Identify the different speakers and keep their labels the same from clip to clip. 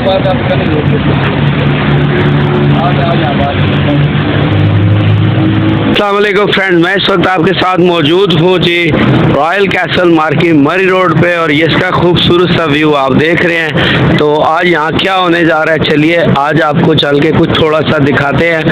Speaker 1: बात आपका नहीं अस्सलाम वालेकुम फ्रेंड, मैं इस वक्त आपके साथ मौजूद हूँ जी रॉयल कैसल मार्केट मरी रोड पे, और ये इसका खूबसूरत सा व्यू आप देख रहे हैं। तो आज यहाँ क्या होने जा रहा है, चलिए आज आपको चल के कुछ थोड़ा सा दिखाते हैं।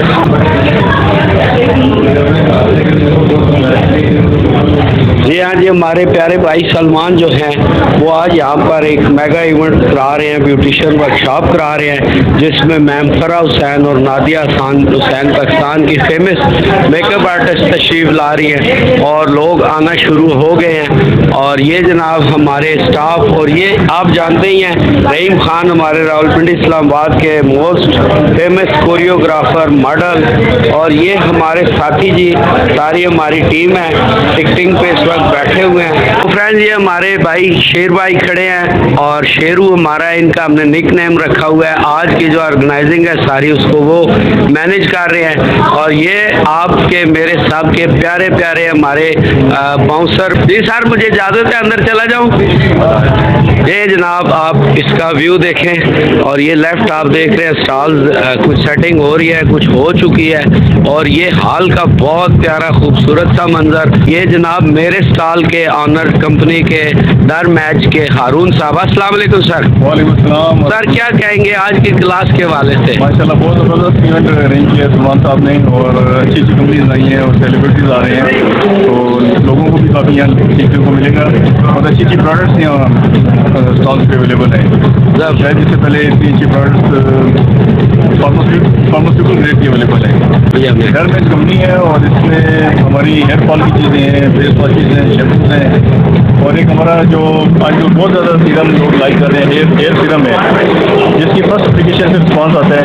Speaker 1: जी हाँ जी, हमारे प्यारे भाई सलमान जो हैं वो आज यहाँ पर एक मेगा इवेंट करा रहे हैं, ब्यूटिशियन वर्कशॉप करा रहे हैं, जिसमें मैम फरा हुसैन और नादिया हुसैन पाकिस्तान की फेमस मेकअप आर्टिस्ट तशरीफ ला रही हैं, और लोग आना शुरू हो गए हैं। और ये जनाब हमारे स्टाफ, और ये आप जानते ही हैं रहीम खान हमारे रावलपिंडी इस्लामाबाद के मोस्ट फेमस कोरियोग्राफर मॉडल, और ये हमारे साथी जी, सारी हमारी टीम है टिकटिंग पे इस वक्त बैठे हुए हैं। तो फ्रेंड्स ये हमारे भाई शेर भाई खड़े हैं, और शेरू हमारा इनका हमने निक नेम रखा हुआ है। आज की जो ऑर्गेनाइजिंग है सारी उसको वो मैनेज कर रहे हैं। और ये आपके मेरे साहब के प्यारे प्यारे हमारे बाउंसर जी। सर मुझे इजाज़त है अंदर चला जाऊं? ये जनाब आप इसका व्यू देखें, और ये लेफ्ट आप देख रहे हैं स्टॉल्स कुछ सेटिंग हो रही है, कुछ हो चुकी है, और ये हाल का बहुत प्यारा खूबसूरत सा मंजर। ये जनाब मेरे स्टॉल के ऑनर कंपनी के डर मैच के हारून साहब। अस्सलाम वालेकुम सर।
Speaker 2: वालेकुम सलाम
Speaker 1: सर, क्या कहेंगे आज की क्लास के हवाले से?
Speaker 2: माशाल्लाह बहुत ज़बरदस्त इवेंट अरेंज किया है सलमान साहब ने, और अच्छी अच्छी कंपनीज आई हैं और सेलिब्रिटीज आ रहे हैं, तो लोगों को भी काफ़ी यहाँ सीखने को मिलेगा। और अच्छी अच्छी प्रोडक्ट्स यहाँ स्टॉल्स पे अवेलेबल हैं। शायद इससे पहले इतनी अच्छी प्रोडक्ट्स फार्मास्यूटिकल ग्रेड की अवेलेबल है। हेयर मैच कंपनी है, और इसमें हमारी हेयर फॉल की चीज़ें हैं, फेस वॉशेज हैं, शैम्पूज हैं, और एक हमारा जो आजकल बहुत ज़्यादा सीरम लोग लाइक कर रहे हैं, हेयर सीरम है, जिसकी फर्स्ट एप्लीकेशन से रिस्पॉन्स आता है।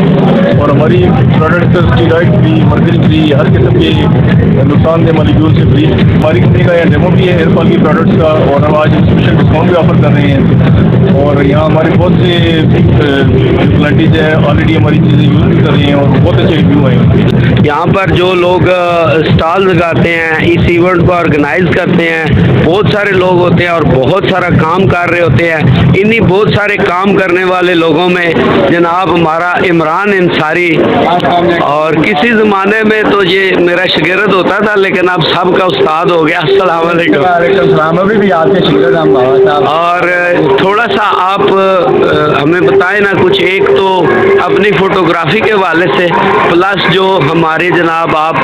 Speaker 2: और हमारी product steroid free, mercury free, हर किस्म के नुकसानदेह मॉलिक्यूल से फ्री। हमारी कंपनी का यहाँ डेमो भी है हेयर फॉल की प्रोडक्ट्स का, और हम आज स्पेशल डिस्काउंट भी ऑफर कर रहे हैं। और यहाँ हमारे बहुत से पर्सनैलिटीज है ऑलरेडी हमारी चीज़ें यूज़ भी कर रही हैं, और बहुत अच्छे रिव्यू आए हैं।
Speaker 1: यहाँ पर जो लोग स्टॉल लगाते हैं, इस इवेंट को ऑर्गेनाइज करते हैं, बहुत सारे लोग होते हैं और बहुत सारा काम कर रहे होते हैं। इन्हीं बहुत सारे काम करने वाले लोगों में जनाब हमारा इमरान अंसारी, और किसी ज़माने में तो ये मेरा शागिर्द होता था, लेकिन अब सबका उस्ताद हो गया। अस्सलाम वालेकुम।
Speaker 2: अभी भी आपके शागिर्द हम बाबा साहब।
Speaker 1: और थोड़ा सा आप हमें बताएं ना कुछ, एक तो अपनी फोटोग्राफी के हवाले से, प्लस जो हमारे जनाब आप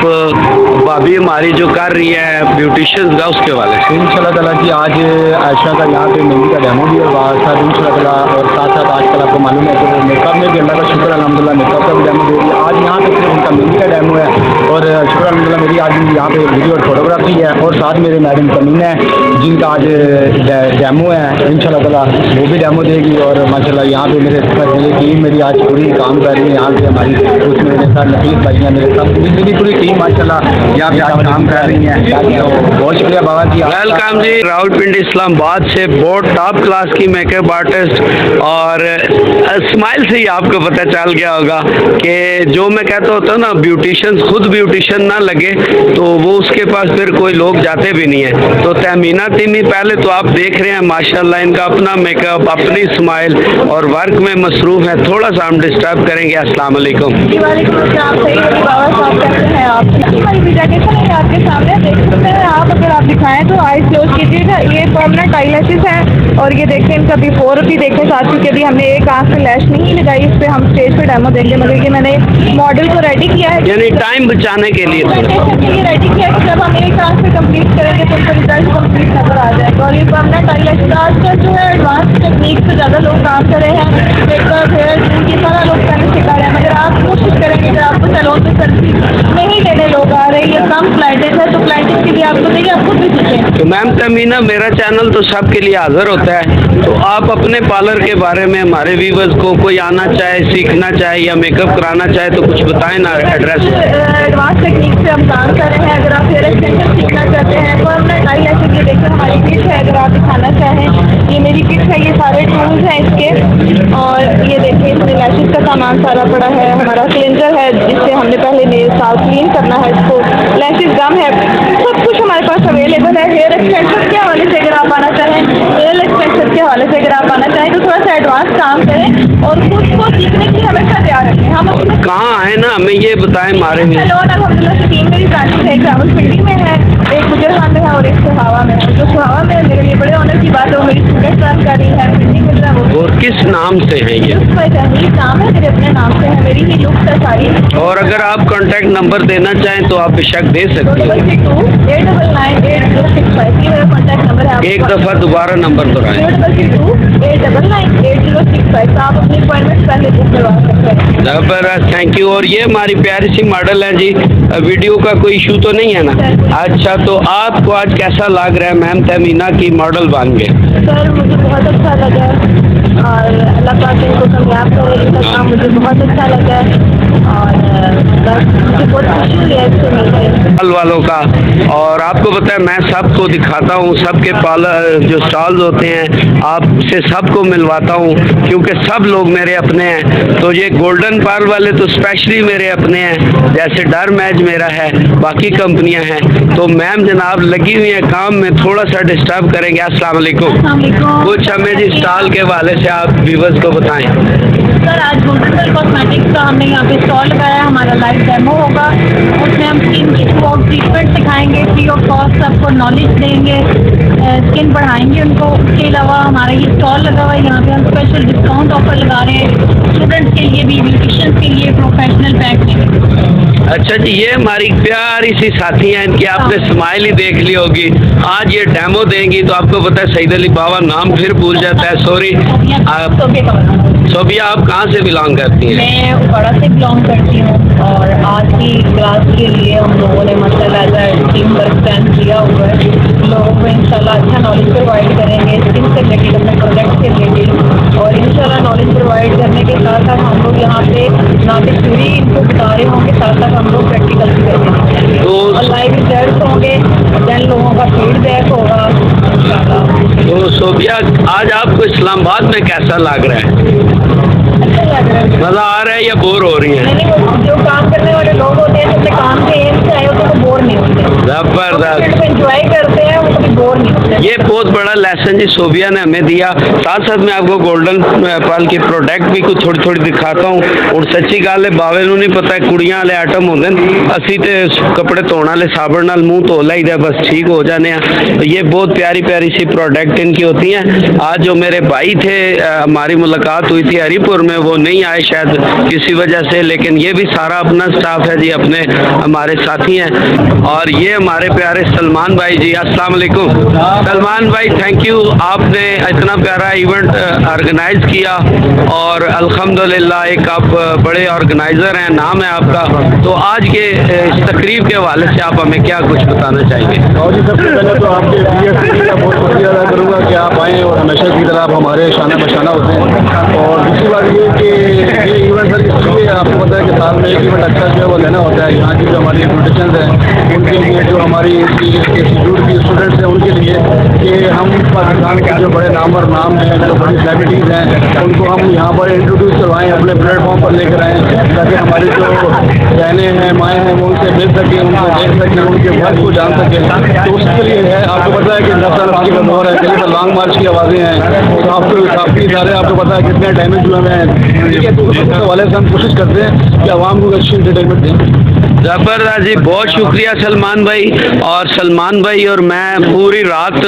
Speaker 1: भाभी हमारी जो कर रही है ब्यूटिशियन का, उसके हवाले से।
Speaker 2: इंशाल्लाह ताला की आज आयशा का यहाँ पे मेहंदी का डेमो भी है साथ इंशाल्लाह ताला, और साथ साथ आजकल आपको मालूम है कि मेकअप में भी अल्लाह का शुक्र अल्हम्दुलिल्लाह मेकअप का भी डेमो दे रही है। आज यहाँ पे सिर्फ उनका मेहंदी का डेमो है, और शुक्र अल्हम्दुलिल्लाह मेरी आज यहाँ पे वीडियो और फोटोग्राफी है, और साथ मेरे मैडम कमीना है जिनका आज डेमो है, इंशाल्लाह ताला वो भी डेमो देगी। और माशाल्लाह यहाँ पे मेरी टीम मेरी आज पूरी काम कर रही है यहाँ पे हमारी, उसमें मेरे साथ नफीस भाई हैं, मेरे साथ मेरी पूरी टीम माशाल्लाह यहाँ पे आज काम कर रही है। बहुत शुक्रिया बाबा जी।
Speaker 1: वेलकम जी, रावलपिंडी इस्लामाबाद से बहुत टॉप क्लास की मेकअप आर्टिस्ट, और स्माइल से ही आपको पता चल गया होगा कि जो मैं कहता होता हूँ ना, ब्यूटिशियन खुद ब्यूटिशियन ना लगे तो वो उसके पास फिर कोई लोग जाते भी नहीं है। तो तहमीना टीमी पहले तो आप देख रहे हैं माशाल्लाह इनका अपना मेकअप, अपनी स्माइल, और वर्क में मसरूफ है। थोड़ा सा हम डिस्टर्ब करेंगे। अस्सलाम वालेकुम।
Speaker 3: आपके सामने देख सकते हैं आप, अगर आप दिखाएं तो आईज क्लोज कीजिएगा। ये परमानेंट आईलैशेस हैं, और ये देखें इनका बिफोर भी देखें साथ, क्योंकि अभी हमने एक आंख पे लैश नहीं लगाई, इस पर हम स्टेज पे डेमो देंगे, मगर ये मैंने मॉडल को रेडी किया है,
Speaker 1: यानी टाइम बचाने के लिए
Speaker 3: रेडी किया है। जब हम एक आंख पे कंप्लीट करेंगे तो उनका रिजल्ट कंप्लीट नजर आ जाएगा। और ये परमानेंट आईलैशेस आजकल जो है एडवांस टेक्निक से ज़्यादा लोग काम कर रहे हैं, मेकअप हेयर ये सारा लोग करने सिखा रहे हैं, मगर आप कोशिश करेंगे कि आपको सैलून पे सर्विस नहीं देने लोग आ रहे हैं, कम क्लाइंटेज है, तो क्लाइंटेज के लिए आपको देखिए आप खुद भी सीखें।
Speaker 1: तो मैम तमीना, मेरा चैनल तो सबके लिए हाजिर होता है, तो आप अपने पार्लर के बारे में हमारे व्यूवर्स को, कोई आना चाहे, सीखना चाहे या मेकअप कराना चाहे तो कुछ बताएं ना। एड्रेस
Speaker 3: एडवांस टेक्निक से हम काम कर रहे हैं। अगर आप हेयर एक्सटेंशन सीखना चाहते हैं, परमानेंट आईलैशेस, ये देखिए हमारी किट है, अगर आप दिखाना चाहें ये मेरी किट है, ये सारे टूल्स हैं इसके, और ये देखिए इसमें लैशेस का सामान सारा पड़ा है, हमारा क्लिनजर है जिससे हमने पहले नेल साफ क्लीन करना है इसको, लैशेस गम है, सब कुछ हमारे पास अवेलेबल है। हेयर एक्सटेंशन के हवाले से अगर आप आना चाहें, हेयर एक्सटेंशन के हवाले से अगर आप आना चाहें तो थोड़ा सा एडवांस काम करें और खुद को सीखने की हमेशा तैयार रखें। हम अपने
Speaker 1: कहाँ है ना, हमें ये बताएं मारे में।
Speaker 3: सैलून अलहमदुलिल्लाह से 3 मेरी ब्रांचेस है, रावलपिंडी में है, एक गुजरात में है और एक सुहावा में है। जो सुहावा में है मेरे लिए बड़े ऑनर की बात है, वो मेरी स्टूडेंट काम कर रही है, पिंडी मिल रहा है वो।
Speaker 1: और किस नाम से है ये?
Speaker 3: जहनीर नाम है, मेरे अपने नाम से है, मेरी ही लुक्स है सारी।
Speaker 1: और अगर आप कांटेक्ट नंबर देना चाहें तो आप बेशक दे सकते हैं।
Speaker 3: 82898065 ये मेरा कॉन्टैक्ट नंबर है।
Speaker 1: एक दफ़ा दोबारा नंबर दोहराएं।
Speaker 3: 82898065 आप अपनी अपॉइंटमेंट पहले बुक करवा सकते हैं।
Speaker 1: ज़बरदस्त, थैंक यू। और ये हमारी प्यारी सी मॉडल है जी, वीडियो का कोई इशू तो नहीं है ना? अच्छा, तो आपको आज कैसा लग रहा है मैम तहमीना की मॉडल बन के?
Speaker 3: सर मुझे बहुत अच्छा लगा और अल्लाह पाक इनको कामयाब करे, इनका काम मुझे बहुत अच्छा लगा और बस मुझे बहुत खुशी हुई है इससे मिलकर
Speaker 1: फल वालों का। और आपको पता है मैं सबको दिखाता हूँ, सबके पार्लर जो स्टॉल्स होते हैं आपसे सबको मिलवाता हूँ, क्योंकि सब लोग मेरे अपने हैं। तो ये गोल्डन पार्ल वाले तो स्पेशली मेरे अपने हैं, जैसे डर मैच मेरा है, बाकी कंपनियां हैं। तो मैम जनाब लगी हुई है काम में, थोड़ा सा डिस्टर्ब करेंगे। अस्सलाम वालेकुम। कुछ हमें जी स्टॉल के हवाले से आप व्यूअर्स को बताएं।
Speaker 3: सर आज गोल्डन कॉस्मेटिक्स का हमने यहाँ पे स्टॉल लगाया है, हमारा लाइव डेमो होगा, उसमें हम स्किन की ट्रीटमेंट सिखाएंगे, फ्री ऑफ कॉस्ट सबको नॉलेज देंगे, स्किन बढ़ाएंगे उनको। उसके अलावा हमारा ये स्टॉल लगा हुआ है, यहाँ पे हम स्पेशल डिस्काउंट ऑफर लगा रहे हैं स्टूडेंट्स के लिए भी, ब्यूटिशियंस के लिए, प्रोफेशनल पैक के लिए।
Speaker 1: अच्छा जी, ये हमारी प्यारी सी साथी हैं, इनकी आपने स्माइल ही देख ली होगी। आज ये डेमो देंगी तो आपको पता है सईद अली बाबा नाम फिर भूल जाता है, सॉरी। सोबिया, आप कहाँ से बिलोंग करती हैं?
Speaker 3: मैं उपाड़ा से बिलोंग करती हूँ और आज की क्लास के लिए हम लोगों ने माशाल्लाह टीम वर्क प्लान किया हुआ है। लोगों को इंशाल्लाह अच्छा नॉलेज प्रोवाइड करेंगे स्किन से रिलेटेड, अपने प्रोडक्ट से रिलेटेड, और इंशाल्लाह नॉलेज प्रोवाइड करने के साथ साथ हम लोग यहाँ पे ना सिर्फ थ्योरी इनको बता रहे होंगे, साथ साथ हम लोग प्रैक्टिकल भी करेंगे और लाइव रिजल्ट होंगे, देन लोगों का फीडबैक होगा इंशाल्लाह।
Speaker 1: तो सोबिया, आज आपको इस्लामाबाद में कैसा लग रहा है?
Speaker 3: अच्छा लग रहा है।
Speaker 1: मज़ा आ रहा है या बोर हो रही हैं?
Speaker 3: नहीं, जो काम करने वाले लोग होते हैं अपने काम के एम से आए होते हैं वो बोर नहीं होते,
Speaker 1: जबरदस्त,
Speaker 3: एंजॉय करते हैं, वो कभी बोर नहीं होते।
Speaker 1: ये बहुत बड़ा लेसन जी सोबिया ने हमें दिया। साथ साथ मैं आपको गोल्डन पाल के प्रोडक्ट भी कुछ थोड़ी थोड़ी दिखाता हूँ। और सच्ची गल है बावे नूं नहीं पता कुड़ियां वाले आइटम होंदे ने, असी ते कपड़े धोने वाले साबण नाल मुंह धो लईदा बस ठीक हो जाने हैं। तो ये बहुत प्यारी प्यारी सी प्रोडक्ट इनकी होती हैं। आज जो मेरे भाई थे, हमारी मुलाकात हुई थी हरीपुर में, वो नहीं आए शायद किसी वजह से, लेकिन ये भी सारा अपना स्टाफ है जी, अपने हमारे साथी हैं। और ये हमारे प्यारे सलमान भाई जी, अस्सलाम वालेकुम। सलमान भाई, थैंक यू, आपने इतना प्यारा इवेंट ऑर्गेनाइज किया और अल्हम्दुलिल्लाह एक आप बड़े ऑर्गेनाइजर हैं, नाम है आपका। तो आज के इस तकरीब के हवाले से आप हमें क्या कुछ बताना चाहेंगे?
Speaker 2: और जी सबसे पहले तो आपके का बहुत शुक्रिया अदा करूँगा कि आप आएँ और हमेशा की तरह आप हमारे शाना बशाना होते हैं। और दूसरी बात ये कि ये इवेंट सर इसलिए आपको पता है कि साल में एक इवेंट अच्छा जो है वो लेना होता है। यहाँ की जो हमारी ब्यूटिशियंस हैं उनके लिए, जो हमारी इंस्टीट्यूट की स्टूडेंट्स हैं उनके लिए, कि हम पाकिस्तान के जो बड़े नामवर नाम हैं, जो बड़ी सेलिब्रिटीज़ हैं, उनको हम यहाँ पर इंट्रोड्यूस करवाएँ, अपने प्लेटफॉर्म पर लेकर आएँ, ताकि हमारी जो बहनें हैं, माएँ हैं, वो उनसे मिल सकें, उनको देख सकें, उनके वर्क को जान सकें। तो उसके लिए है, आपको पता है कि 10 साल की दौर है, कहीं पर लॉन्ग मार्च की आवाज़ें हैं, तो आपको काफ़ी सारे आपको पता है कितने डैमेज हुए हैं, ठीक है। तो उस हवाले से हम कोशिश करते हैं कि आवाम को अच्छी इंटरटेनमेंट दें।
Speaker 1: ज़बरदस्त जी, बहुत शुक्रिया सलमान भाई। और सलमान भाई और मैं पूरी रात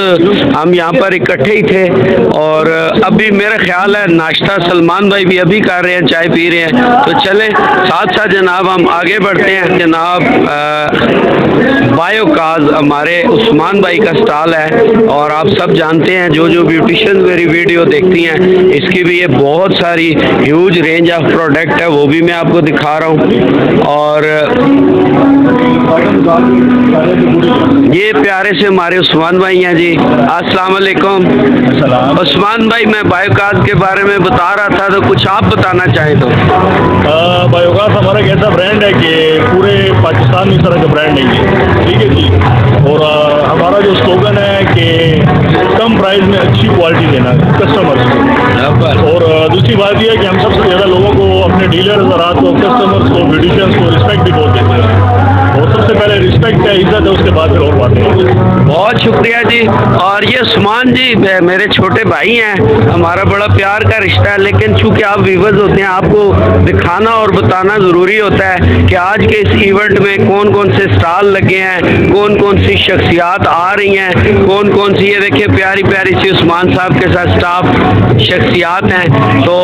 Speaker 1: हम यहाँ पर इकट्ठे ही थे और अभी मेरा ख्याल है नाश्ता सलमान भाई भी अभी कर रहे हैं, चाय पी रहे हैं। तो चलें साथ साथ जनाब हम आगे बढ़ते हैं। जनाब बायोकाज हमारे उस्मान भाई का स्टॉल है और आप सब जानते हैं जो जो ब्यूटिशियन मेरी वीडियो देखती हैं, इसकी भी ये बहुत सारी ह्यूज रेंज ऑफ प्रोडक्ट है, वो भी मैं आपको दिखा रहा हूँ। और ये प्यारे से हमारे उस्मान भाई हैं जी, अस्सलाम वालेकुम। उस्मान भाई, मैं बायोकाज के बारे में बता रहा था, तो कुछ आप बताना चाहें तो।
Speaker 2: बायोकाज हमारा एक ऐसा ब्रांड है कि पूरे पाकिस्तान में इस तरह का ब्रांड नहीं है, ठीक है जी। और हमारा जो स्लोगन है कि कम प्राइस में अच्छी क्वालिटी देना कस्टमर्स को। और दूसरी बात यह है कि हम सबसे ज़्यादा लोगों को, अपने डीलर्स और कस्टमर्स को, ब्यूटिशियंस को रिस्पेक्ट भी बहुत देते हैं। और सबसे पहले रिस्पेक्ट है, इज्जत है, उसके बाद फिर और बातें हैं।
Speaker 1: बहुत शुक्रिया जी। और ये उस्मान जी मेरे छोटे भाई हैं, हमारा बड़ा प्यार का रिश्ता है, लेकिन चूंकि आप व्यूवर्स होते हैं, आपको दिखाना और बताना ज़रूरी होता है कि आज के इस इवेंट में कौन कौन से स्टॉल लगे हैं, कौन कौन सी शख्सियात आ रही हैं, कौन कौन सी, ये देखिए प्यारी प्यारी सी उस्मान साहब के साथ स्टाफ शख्सियात हैं। तो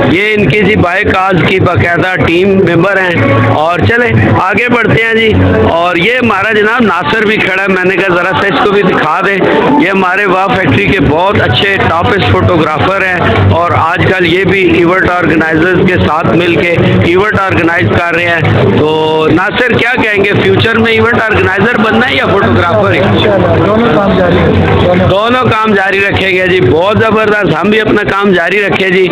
Speaker 1: ये इनकी जी बायकाज की बाकायदा टीम मेंबर हैं। और चले आगे बढ़ते हैं जी। और ये हमारा जनाब नासिर भी खड़ा है, मैंने कहा ज़रा सा इसको भी दिखा दे। ये हमारे वाह फैक्ट्री के बहुत अच्छे टॉपेस्ट फोटोग्राफर हैं और आजकल ये भी इवेंट ऑर्गेनाइजर्स के साथ मिलके इवेंट ऑर्गेनाइज कर रहे हैं। तो नासिर क्या कहेंगे, फ्यूचर में इवेंट ऑर्गेनाइजर बनना है या फोटोग्राफर ही? दोनों काम जारी रखेंगे जी। बहुत ज़बरदस्त, हम भी अपना काम जारी रखें जी।